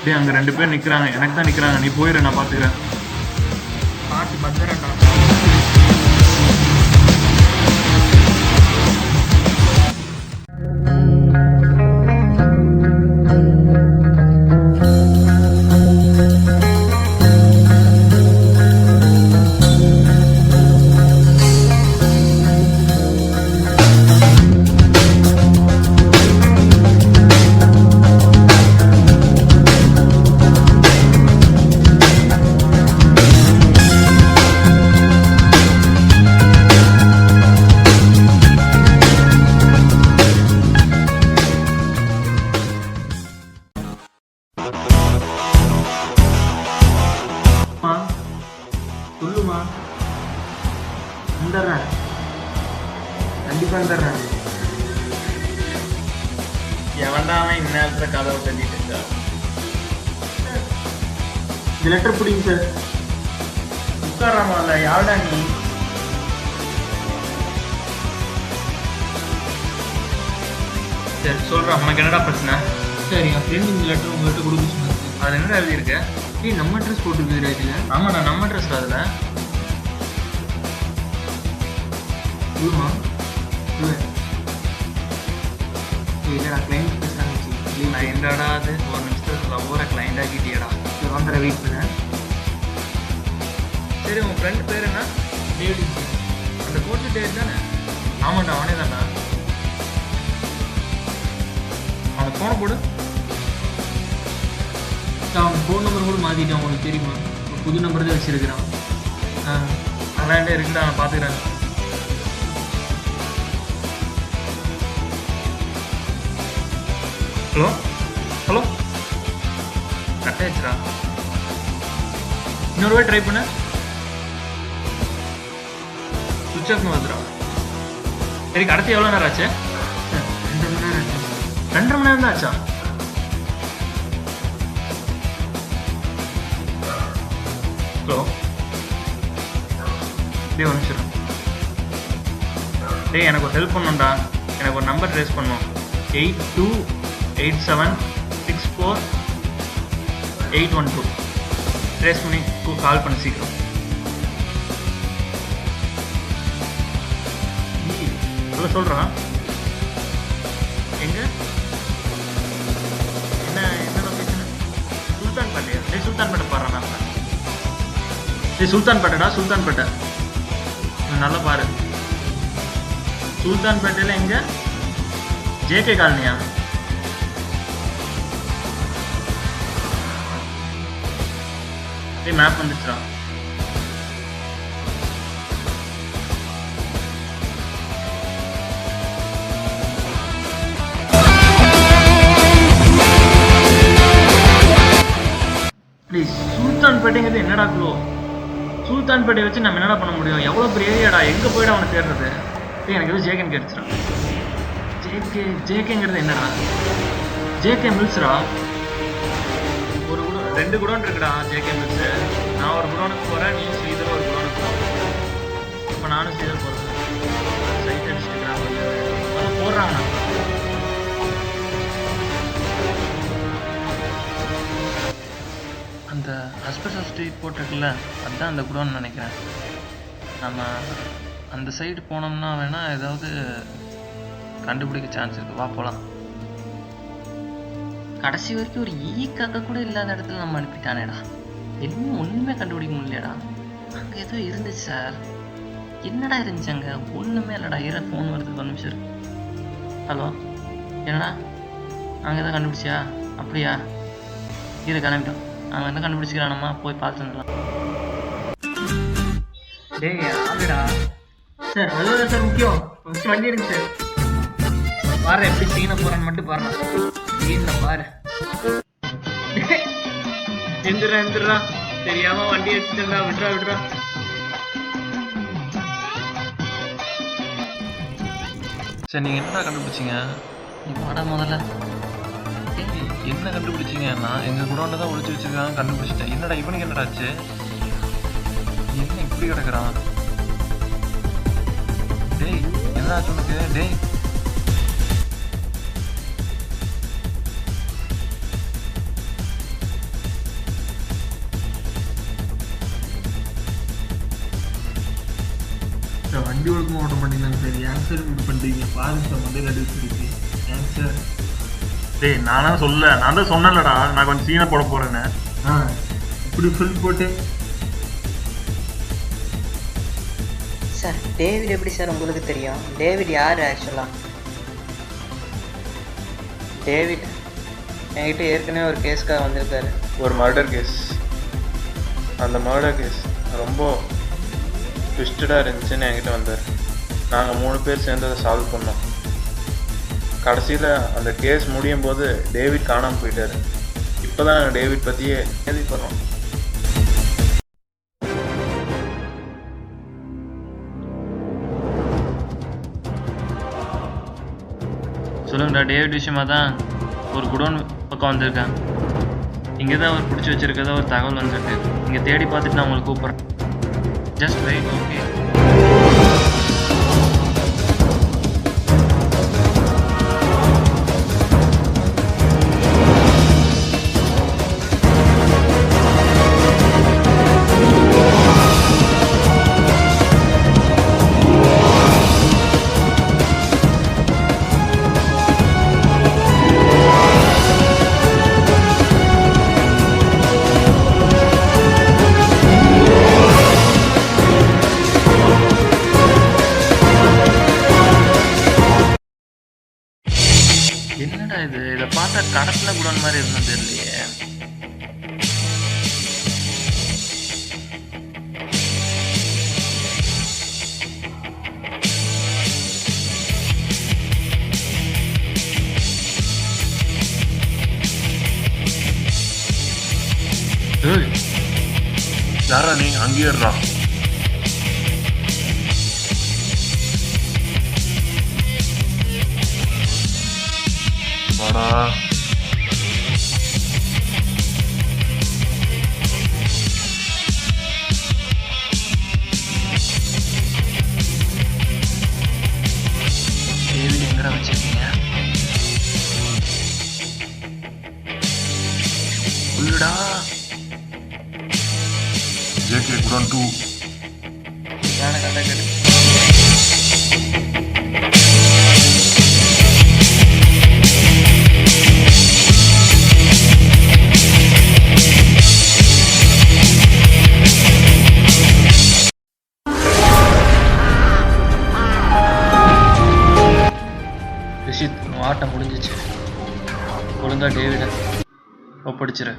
டேய் அங்கே 2 பேர் நிற்கிறாங்க, எனக்கு தான் நிற்கிறாங்க, நீ போயிடு, நான் பார்த்துக்கிறேன். பார்த்து பத்திரம்டா. சொல்லுமா, வந்துடுறேன், கண்டிப்பாக வந்துடுறேன். எவன்டாம இந்நேரத்தில் கதவை தள்ளிட்டு இருக்கா? இந்த லெட்டர் பிடிங்க சார். உட்காராமா இல்லை, யாருடா நீ? சரி சொல்கிறேன், உனக்கு என்னடா பிரச்சனை? சார் என் ஃப்ரெண்ட் இந்த லெட்டர் உங்கள்கிட்ட கொடுக்க சொன்னாங்க. அதில் என்னடா எழுதியிருக்கு? ஏய் நம்ம ட்ரெஸ் போட்டுருக்குதுடா இதில். ஆமாண்ணா, நம்ம ட்ரெஸ் அதில். சொல்லுமா, இல்லை இல்லைடா கிளைண்ட் பேசுகிறாங்க. நான் என்னடா அது ஒரு நிமிஷத்துல ஒவ்வொரு கிளைண்ட் ஆக்கிட்டியடா. வந்துடுற வெயிட் பண்ண. சரி உன் ஃப்ரெண்ட் பேர் என்ன? டேவிட். அந்த கோச்சு டேவிட் தானே? ஆமாண்டா, அவனே தான்டா. அவனுக்கு ஃபோனை போடு. அவன் ஃபோன் நம்பர் கூட மாற்றிட்டான், அவனுக்கு தெரியுமா? புது நம்பர் தான் வச்சுருக்கிறான். அதெல்லாம் என்கிட்ட இருக்குடா, நான் பார்த்துக்கிறேன். ஹலோ ஹலோ, கட் ஆயிடுச்சுடா. இன்னொரு வாட்டி ட்ரை பண்ண. சுவிட்ச் ஆஃப்னு வந்துடா. சரி கடத்தி எவ்வளோ நேரம் ஆச்சு? 2 மணி நேரம் ஆச்சு. 2.5 மணி நேரம் தான் ஆச்சா? ஹலோ டே ஒரு நிமிஷம். டேய் எனக்கு ஒரு ஹெல்ப் பண்ணணும்டா, எனக்கு ஒரு நம்பர் ட்ரேஸ் பண்ணணும். 828764 ட்ரேஸ் பண்ணி கால் பண்ணி சீக்கிரம். ஹலோ சொல்கிறான். எங்க என்ன என்ன லொக்கேஷன்? சுல்தான்பேட்டையா? டேய் சுல்தான்பேட்டை பாடுறான் நான். டேய் சுல்தான்பேட்டைடா, சுல்தான்பேட்டை நல்லா பாரு. சுல்தான்பேட்டையில் எங்க? ஜேகே காலனியா? டேய் மேப் வந்துச்சுடா. ப்ளீஸ், சுல்தான்பேட்டைங்கிறது என்னடா க்ளோ? சுல்தான்பேட்டையை வச்சு நம்ம என்னடா பண்ண முடியும்? எவ்வளோ பெரிய ஏரியாடா, எங்கே போய்டா அவனை தேடுறது? டேய் எனக்கு எதுவும் ஜேகேன்னு கிடைச்சிடா. ஜேகேங்கிறது என்னடா? ஜேகே மில்ஸ்ரா. ஒரு குடோன் 2 குடோன் இருக்குடா ஜேகே மில்ஸு. நான் ஒரு குடோனுக்கு போகிறேன், நீ ஸ்ரீதர் ஒரு குடோனுக்கு போகிறேன். இப்போ நானும் ஸ்ரீதர் போகிறேன். சைட் அடிச்சுட்டுக்கிறான், அது போடுறாங்கண்ணா. அந்த ஹஸ்பெஷல் ஸ்ட்ரீட் போட்டிருக்குல்ல, அதுதான் அந்த குடோன்னு நினைக்கிறேன். நம்ம அந்த சைடு போனோம்னா வேணால் ஏதாவது கண்டுபிடிக்க சான்ஸ் இருக்குது. வா போகலாம். கடைசி வரைக்கும் ஒரு காக்கா கூட இல்லாத இடத்துல நம்ம அனுப்பிட்டானேடா. இன்னும் ஒன்றுமே கண்டுபிடிக்க முடியலடா. அங்கே ஏதோ இருந்துச்சு சார். என்னடா இருந்துச்சு அங்கே? ஒன்றுமே இல்லைடா. ஃபோன் வருது, 1 நிமிஷம் இருக்கு. ஹலோ என்னடா, அங்கே எதாவது கண்டுபிடிச்சியா? அப்படியா, இதை கிளம்பிட்டோம். அவன் என்ன கண்டுபிடிச்சிக்கிறானம்மா, போய் பார்த்துட்டு வந்துடலாம். டேய் ஆகுடா சார். அதுதான் சார் முக்கியம். ஃபஸ்ட்டு வண்டி எடுங்க சார். பாரு எப்படி சீன போகிறான்னு மட்டும் பாருங்க. சீனில் பாரு. எந்திரா தெரியாம வண்டி எடுத்துட்டா. விட்றா. சரி நீங்கள் என்னடா கண்டுபிடிச்சிங்க? நீ பாடா முதல்ல. என்ன கண்டுபிடிச்சிங்க? நான் எங்கள் குடோனில் தான் ஒழிச்சு வச்சுருக்காங்க, கண்டுபிடிச்சிட்டேன். என்னடா இவனுக்கு என்னடா ஆச்சு? என்ன இப்படி கிடக்குறான்? டேய் என்னடா ஆச்சு உனக்கு? டேய் வண்டி ஒழுக்கமாக ஓட்ட மாட்டீங்களாங்க சார்? ஏன் சார் இப்படி பண்ணுறீங்க? பாருங்க சார் மண்டையில் அடி வச்சுருக்கு. ஏன் சார்? டேய் நானா சொல்ல, நான் தான் சொன்னேன்லடா நான் கொஞ்சம் சீனை போட போறேன்னு. இப்படி சொல்லி போட்டு சார் டேவிட் எப்படி சார் உங்களுக்கு தெரியும்? டேவிட் யார் ஆக்சுவலாக? டேவிட் என்கிட்ட ஏற்கனவே ஒரு கேஸ்க்காக வந்திருக்காரு. ஒரு மர்டர் கேஸ். அந்த மர்டர் கேஸ் ரொம்ப ட்விஸ்டடாக இருந்துச்சுன்னு என்கிட்ட வந்தார். நாங்கள் 3 பேர் சேர்ந்து அதை சால்வ் பண்ணோம். கடைசியில் அந்த கேஸ் முடியும் போது டேவிட் காணாமல் போயிட்டார். இப்போ தான் நாங்கள் டேவிட் பற்றியே கேள்விப்படுறோம். சொல்லுங்கடா. டேவிட் விஷயமா தான் ஒரு குடோன் பக்கம் வந்திருக்கேன். இங்கே தான் அவர் பிடிச்சி வச்சிருக்கதா ஒரு தகவல் வந்திருக்கு. இங்கே தேடி பார்த்துட்டு நான் உங்களுக்கு கூப்பிட்றேன். Just wait. ஓகே என்னடா இது? இதை பார்த்தா கடத்துல குடோன் மாதிரி இருந்தது தெரியலையே. ஏய் யாரா நீ? அங்கேயே இருடா. வாடா. டேவிட் எங்கடா வச்சிருக்கீங்க? உள்ளடா. JK godown 2. யானை கதை கேட்டு ரிஷித், உன் ஆட்டம் முடிஞ்சிச்சு. ஒழுங்கா டேவிட ஒப்படைச்சிரு.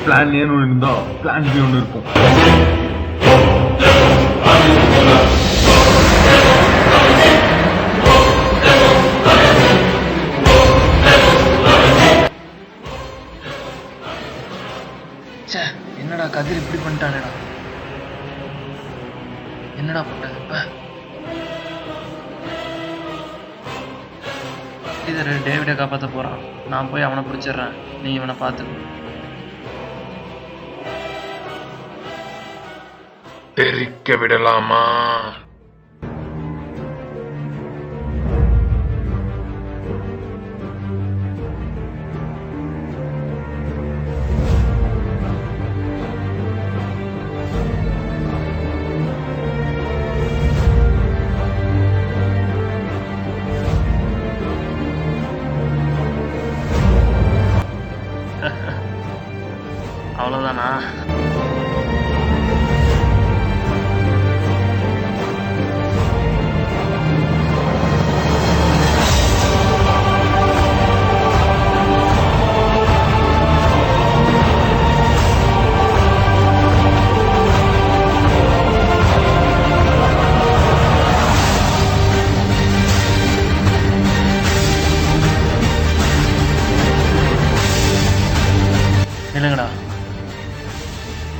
பிளான் ஏன்னு ஒன்று இருந்தா பிளான் பி ஒன்று இருக்கும். ச்சே, என்னடா கதிர் இப்படி பண்ணிட்டானேடா. என்னடா பண்றது இப்ப? இது டேவிடை காப்பாற்ற போறான். நான் போய் அவனை பிடிச்சிடுறேன். நீ இவனை பார்த்து தெரிக்க விடலாமா? அவ்வளோதானா? இல்லைங்கடா,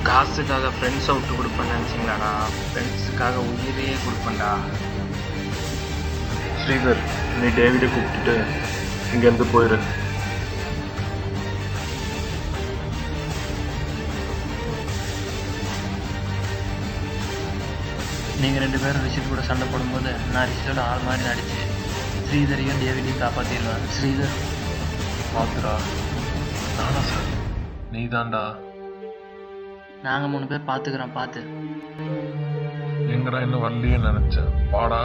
காசுக்காக ஃப்ரெண்ட்ஸை விட்டு கொடுப்பேன்னு நினச்சிங்களாடா? ஃப்ரெண்ட்ஸுக்காக உயிரையே கொடுப்பேன்டா. ஸ்ரீதர், நீ டேவிடை கூப்பிட்டுட்டு இங்கேருந்து போயிரு. நீங்கள் 2 பேரும் ரிஷித் கூட சண்டை போடும்போது நான் ரிஷித்தோட ஆள் மாதிரி நடிச்சு ஸ்ரீதரையும் டேவிடையும் காப்பாற்றிடுவேன். ஸ்ரீதர் பார்த்துடா. நானா சார்? நீ தான்டா. நாங்கள் 3 பேர் பார்த்துக்குறோம், பார்த்து. எங்கடா இன்னும் வரலையே நினைச்சேன். வாடா.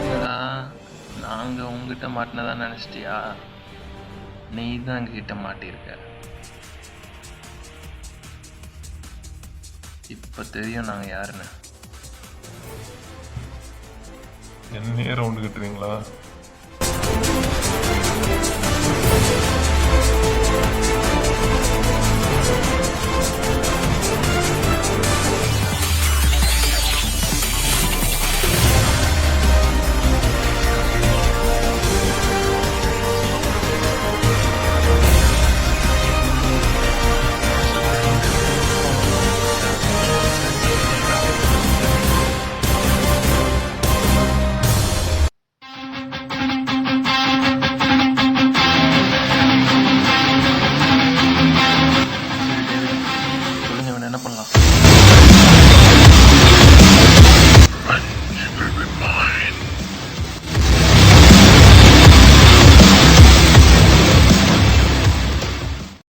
என்னடா நாங்கள் உங்ககிட்ட மாட்டினதா நினச்சிட்டியா? நீ தான் எங்ககிட்ட மாட்டியிருக்க. இப்போ தெரியும் நாங்கள் யாருன்னு. என்னையே ரவுண்டு கட்டுறீங்களா?